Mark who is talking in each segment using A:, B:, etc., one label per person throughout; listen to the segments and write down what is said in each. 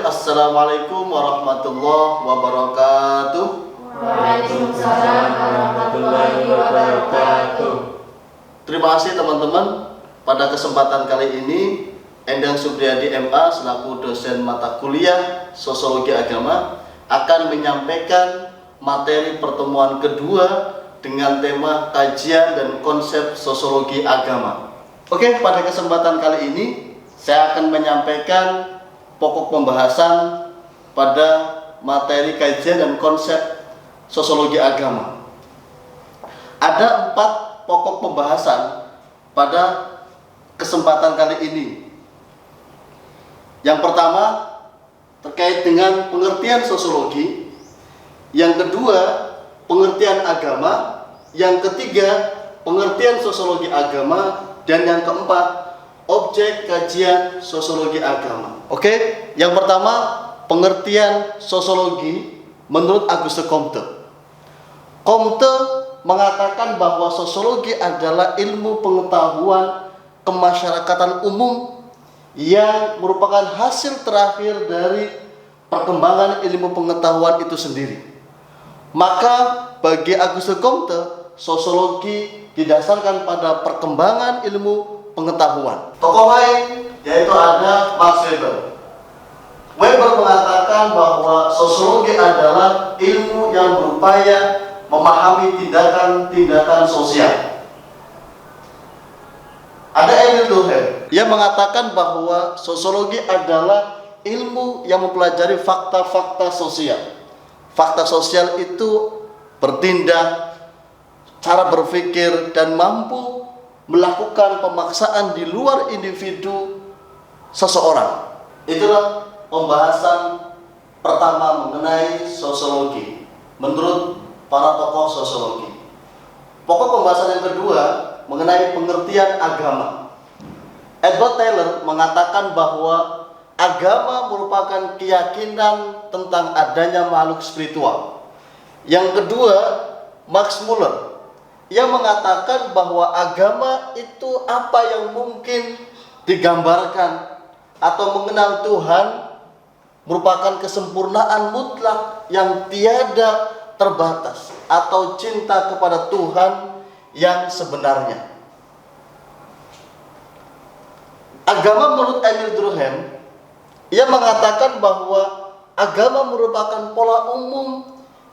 A: Assalamualaikum warahmatullahi wabarakatuh.
B: Waalaikumsalam warahmatullahi wabarakatuh.
A: Terima kasih teman-teman. Pada kesempatan kali ini Endang Supriyadi MA selaku dosen mata kuliah Sosiologi Agama akan menyampaikan materi pertemuan kedua dengan tema kajian dan konsep sosiologi agama. Oke, pada kesempatan kali ini saya akan menyampaikan pokok pembahasan pada materi kajian dan konsep sosiologi agama. Ada 4 pokok pembahasan pada kesempatan kali ini. Yang pertama terkait dengan pengertian sosiologi, yang kedua pengertian agama, yang ketiga pengertian sosiologi agama, dan yang keempat objek kajian sosiologi agama. Oke, yang pertama pengertian sosiologi menurut Auguste Comte. Comte mengatakan bahwa sosiologi adalah ilmu pengetahuan kemasyarakatan umum yang merupakan hasil terakhir dari perkembangan ilmu pengetahuan itu sendiri. Maka bagi Auguste Comte, sosiologi didasarkan pada perkembangan ilmu pengetahuan. Tokoh lain yaitu ada Max Weber. Weber mengatakan bahwa sosiologi adalah ilmu yang berupaya memahami tindakan-tindakan sosial. Ada Emile Durkheim. Ia mengatakan bahwa sosiologi adalah ilmu yang mempelajari fakta-fakta sosial. Fakta sosial itu bertindak, cara berpikir, dan mampu melakukan pemaksaan di luar individu seseorang. Itulah pembahasan pertama mengenai sosiologi menurut para tokoh sosiologi. Pokok pembahasan yang kedua mengenai pengertian agama. Edward Taylor mengatakan bahwa agama merupakan keyakinan tentang adanya makhluk spiritual. Yang kedua, Max Muller, ia mengatakan bahwa agama itu apa yang mungkin digambarkan atau mengenal Tuhan merupakan kesempurnaan mutlak yang tiada terbatas atau cinta kepada Tuhan yang sebenarnya. Agama menurut Emile Durkheim, ia mengatakan bahwa agama merupakan pola umum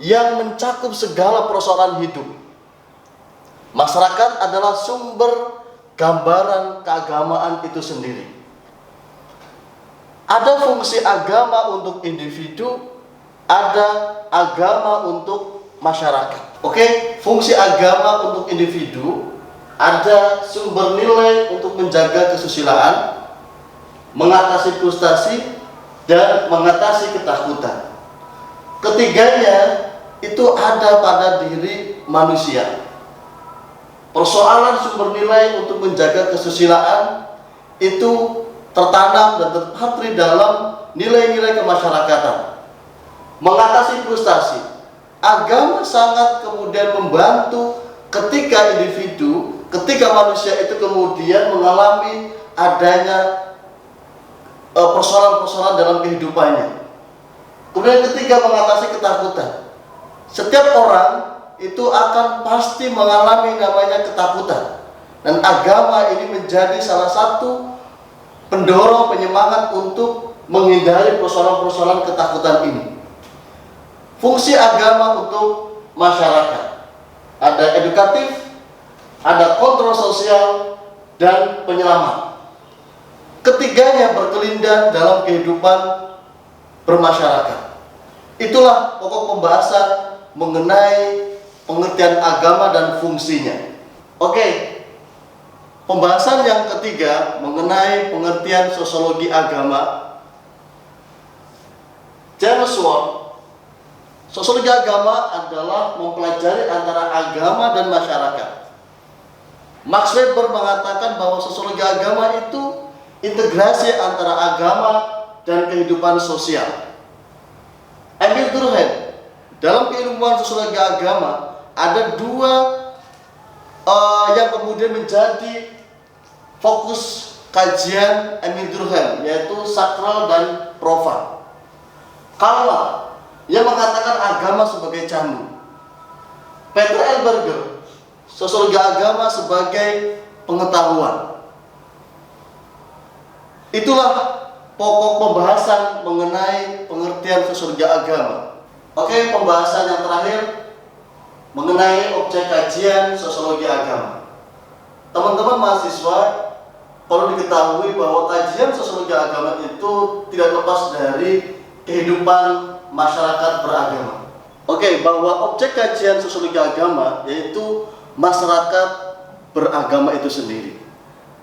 A: yang mencakup segala persoalan hidup. Masyarakat adalah sumber gambaran keagamaan itu sendiri. Ada fungsi agama untuk individu, ada agama untuk masyarakat. Oke, fungsi agama untuk individu, ada sumber nilai untuk menjaga kesusilaan, mengatasi frustasi, dan mengatasi ketakutan. Ketiganya itu ada pada diri manusia. Persoalan sumber nilai untuk menjaga kesusilaan itu tertanam dan terpatri dalam nilai-nilai kemasyarakatan. Mengatasi frustasi, agama sangat kemudian membantu ketika manusia itu kemudian mengalami adanya persoalan-persoalan dalam kehidupannya. Kemudian ketiga, mengatasi ketakutan. Setiap orang itu akan pasti mengalami namanya ketakutan, dan agama ini menjadi salah satu pendorong penyemangat untuk menghindari persoalan-persoalan ketakutan ini. Fungsi agama untuk masyarakat, ada edukatif, ada kontrol sosial, dan penyelamat. Ketiganya berkelindan dalam kehidupan bermasyarakat. Itulah pokok pembahasan mengenai pengertian agama dan fungsinya. Oke, pembahasan yang ketiga mengenai pengertian sosiologi agama. James Watt, sosiologi agama adalah mempelajari antara agama dan masyarakat. Max Weber mengatakan bahwa sosiologi agama itu integrasi antara agama dan kehidupan sosial. Emile Durkheim, dalam keilmuan sosiologi agama ada 2 yang kemudian menjadi fokus kajian Emile Durkheim, yaitu sakral dan profan. Karl yang mengatakan agama sebagai candu. Peter L. Berger, sosiologi agama sebagai pengetahuan. Itulah pokok pembahasan mengenai pengertian sosiologi agama. Oke, pembahasan yang terakhir mengenai objek kajian sosiologi agama. Teman-teman mahasiswa perlu diketahui bahwa kajian sosiologi agama itu tidak lepas dari kehidupan masyarakat beragama. Oke, bahwa objek kajian sosiologi agama yaitu masyarakat beragama itu sendiri.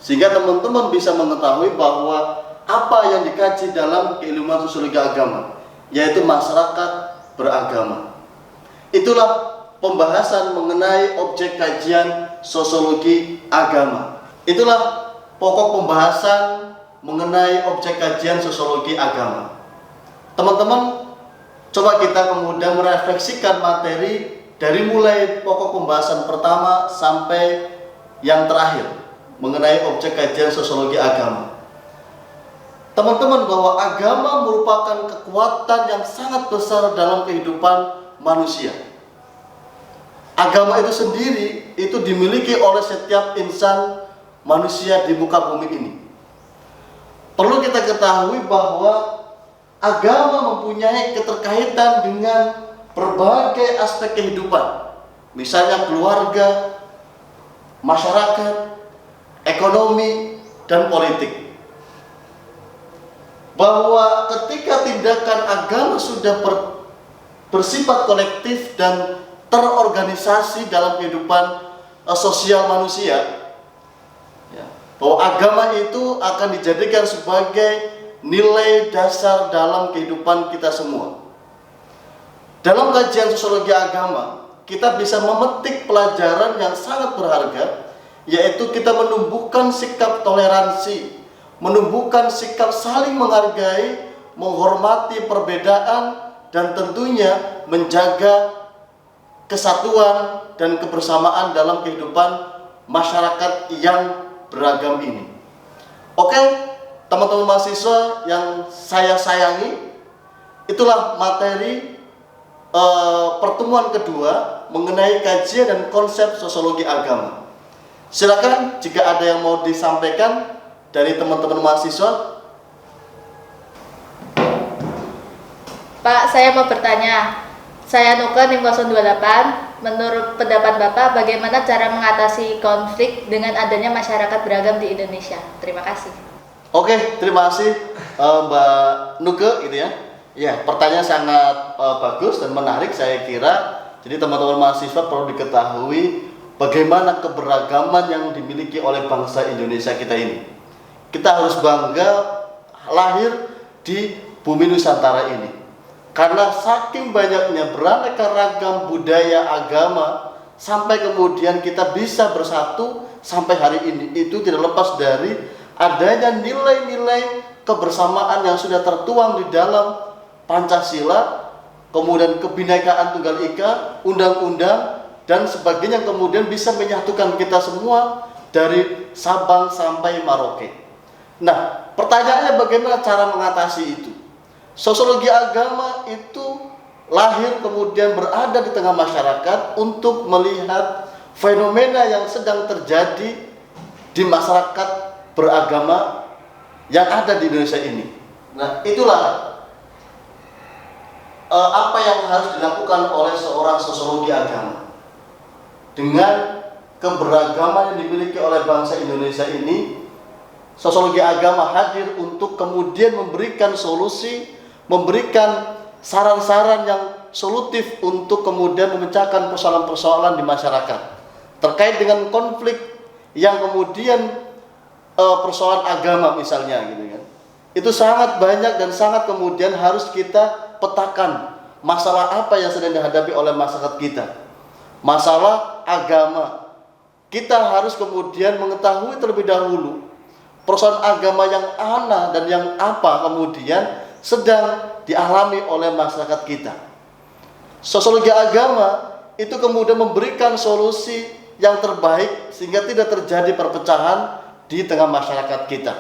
A: Sehingga teman-teman bisa mengetahui bahwa apa yang dikaji dalam keilmuan sosiologi agama, yaitu masyarakat beragama. Itulah pembahasan mengenai objek kajian sosiologi agama. Itulah pokok pembahasan mengenai objek kajian sosiologi agama. Teman-teman, coba kita kemudian merefleksikan materi dari mulai pokok pembahasan pertama sampai yang terakhir mengenai objek kajian sosiologi agama. Teman-teman, bahwa agama merupakan kekuatan yang sangat besar dalam kehidupan manusia. Agama itu sendiri itu dimiliki oleh setiap insan manusia di muka bumi ini. Perlu kita ketahui bahwa agama mempunyai keterkaitan dengan berbagai aspek kehidupan, misalnya keluarga, masyarakat, ekonomi, dan politik. Bahwa ketika tindakan agama sudah bersifat kolektif dan terorganisasi dalam kehidupan sosial manusia, ya, bahwa agama itu akan dijadikan sebagai nilai dasar dalam kehidupan kita semua. Dalam kajian sosiologi agama, kita bisa memetik pelajaran yang sangat berharga, yaitu kita menumbuhkan sikap toleransi, menumbuhkan sikap saling menghargai, menghormati perbedaan, dan tentunya menjaga kesatuan dan kebersamaan dalam kehidupan masyarakat yang beragam ini. Oke, teman-teman mahasiswa yang saya sayangi, itulah materi pertemuan kedua mengenai kajian dan konsep sosiologi agama. Silakan jika ada yang mau disampaikan dari teman-teman mahasiswa.
B: Pak, saya mau bertanya. Saya Nuke NIM 028. Menurut pendapat Bapak, bagaimana cara mengatasi konflik dengan adanya masyarakat beragam di Indonesia? Terima kasih.
A: Oke, terima kasih Mbak Nuke, gitu ya. Ya, pertanyaan sangat bagus dan menarik saya kira. Jadi teman-teman mahasiswa perlu diketahui bagaimana keberagaman yang dimiliki oleh bangsa Indonesia kita ini. Kita harus bangga lahir di bumi Nusantara ini. Karena saking banyaknya beraneka ragam budaya, agama, sampai kemudian kita bisa bersatu sampai hari ini. Itu tidak lepas dari adanya nilai-nilai kebersamaan yang sudah tertuang di dalam Pancasila, kemudian Kebinekaan Tunggal Ika, undang-undang, dan sebagainya, kemudian bisa menyatukan kita semua dari Sabang sampai Merauke. Nah, pertanyaannya bagaimana cara mengatasi itu? Sosiologi agama itu lahir kemudian berada di tengah masyarakat untuk melihat fenomena yang sedang terjadi di masyarakat beragama yang ada di Indonesia ini. Nah, itulah apa yang harus dilakukan oleh seorang sosiologi agama. Dengan keberagaman yang dimiliki oleh bangsa Indonesia ini, sosiologi agama hadir untuk kemudian memberikan solusi, memberikan saran-saran yang solutif untuk kemudian memecahkan persoalan-persoalan di masyarakat terkait dengan konflik yang kemudian persoalan agama misalnya, gitu kan. Itu sangat banyak dan sangat kemudian harus kita petakan masalah apa yang sedang dihadapi oleh masyarakat kita. Masalah agama. Kita harus kemudian mengetahui terlebih dahulu persoalan agama yang mana dan yang apa kemudian sedang dialami oleh masyarakat kita. Sosiologi agama itu kemudian memberikan solusi yang terbaik sehingga tidak terjadi perpecahan di tengah masyarakat kita.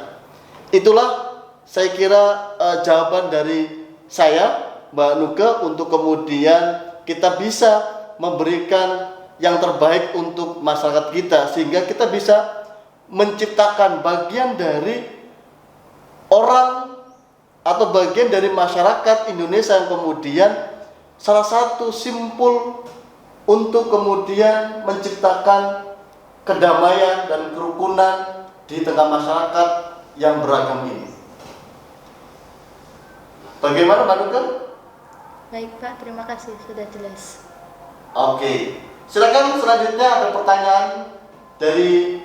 A: Itulah saya kira jawaban dari saya Mbak Nuke untuk kemudian kita bisa memberikan yang terbaik untuk masyarakat kita, sehingga kita bisa menciptakan bagian dari orang atau bagian dari masyarakat Indonesia yang kemudian salah satu simpul untuk kemudian menciptakan kedamaian dan kerukunan di tengah masyarakat yang beragam ini. Bagaimana Mbak Nuke?
B: Baik Pak, terima kasih sudah jelas.
A: Oke, silakan selanjutnya ada pertanyaan dari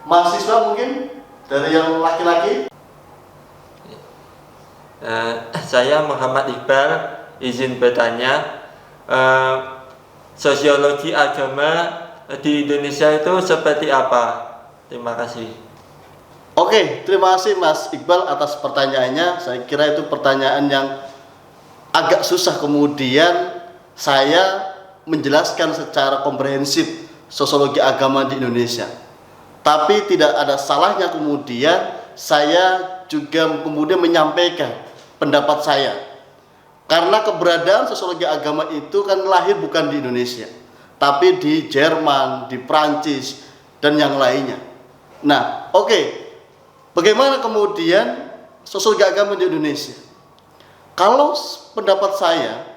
A: mahasiswa mungkin, dari yang laki-laki.
C: Saya Muhammad Iqbal, izin bertanya, sosiologi agama di Indonesia itu seperti apa? Terima kasih.
A: Oke, terima kasih Mas Iqbal atas pertanyaannya. Saya kira itu pertanyaan yang agak susah kemudian saya menjelaskan secara komprehensif sosiologi agama di Indonesia. Tapi tidak ada salahnya kemudian saya juga kemudian menyampaikan pendapat saya. Karena keberadaan sosiologi agama itu kan lahir bukan di Indonesia, tapi di Jerman, di Prancis, dan yang lainnya. Nah, oke. Bagaimana kemudian sosiologi agama di Indonesia? Kalau pendapat saya,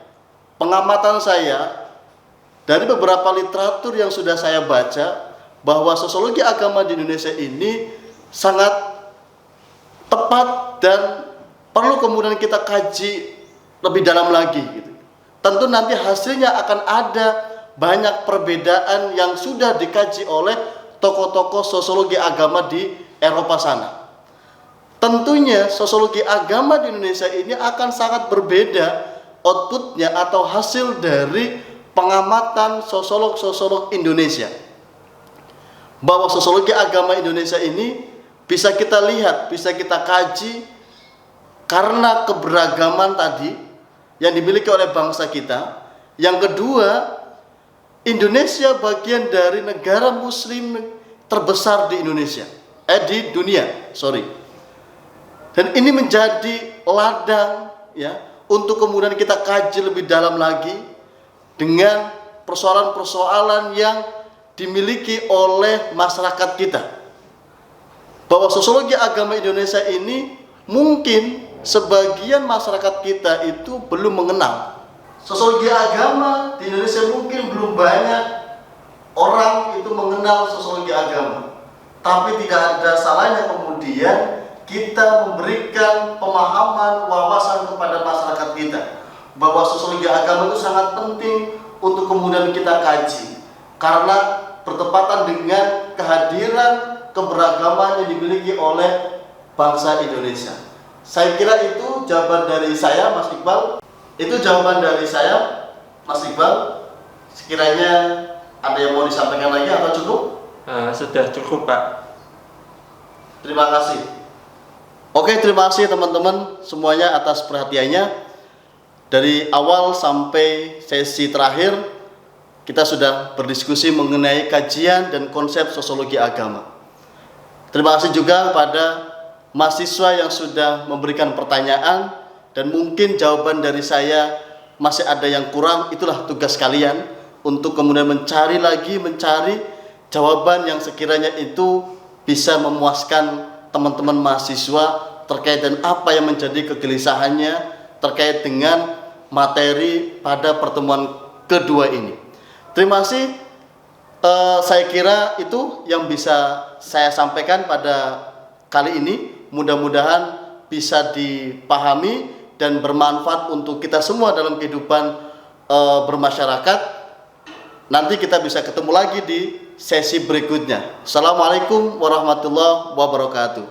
A: pengamatan saya, dari beberapa literatur yang sudah saya baca, bahwa sosiologi agama di Indonesia ini sangat tepat dan perlu kemudian kita kaji lebih dalam lagi gitu. Tentu nanti hasilnya akan ada banyak perbedaan yang sudah dikaji oleh tokoh-tokoh sosiologi agama di Eropa sana. Tentunya sosiologi agama di Indonesia ini akan sangat berbeda outputnya atau hasil dari pengamatan sosiolog-sosiolog Indonesia. Bahwa sosiologi agama Indonesia ini bisa kita lihat, bisa kita kaji karena keberagaman tadi yang dimiliki oleh bangsa kita. Yang kedua, Indonesia bagian dari negara muslim terbesar di Indonesia, di dunia, Dan ini menjadi ladang ya untuk kemudian kita kaji lebih dalam lagi dengan persoalan-persoalan yang dimiliki oleh masyarakat kita. Bahwa sosiologi agama Indonesia ini mungkin sebagian masyarakat kita itu belum mengenal. Sosiologi agama di Indonesia mungkin belum banyak orang itu mengenal sosiologi agama. Tapi tidak ada salahnya kemudian kita memberikan pemahaman, wawasan kepada masyarakat kita bahwa sosiologi agama itu sangat penting untuk kemudian kita kaji karena bertepatan dengan kehadiran keberagaman yang dimiliki oleh bangsa Indonesia. Saya kira itu jawaban dari saya, Mas Iqbal. Itu jawaban dari saya, Mas Iqbal. Sekiranya ada yang mau disampaikan lagi atau cukup?
C: Sudah cukup Pak.
A: Terima kasih. Oke, terima kasih teman-teman semuanya atas perhatiannya. Dari awal sampai sesi terakhir kita sudah berdiskusi mengenai kajian dan konsep sosiologi agama. Terima kasih juga kepada mahasiswa yang sudah memberikan pertanyaan dan mungkin jawaban dari saya masih ada yang kurang. Itulah tugas kalian untuk kemudian mencari jawaban yang sekiranya itu bisa memuaskan teman-teman mahasiswa terkait dengan apa yang menjadi kegelisahannya terkait dengan materi pada pertemuan kedua ini. Terima kasih. Saya kira itu yang bisa saya sampaikan pada kali ini. Mudah-mudahan bisa dipahami dan bermanfaat untuk kita semua dalam kehidupan bermasyarakat. Nanti kita bisa ketemu lagi di sesi berikutnya. Assalamualaikum warahmatullahi wabarakatuh.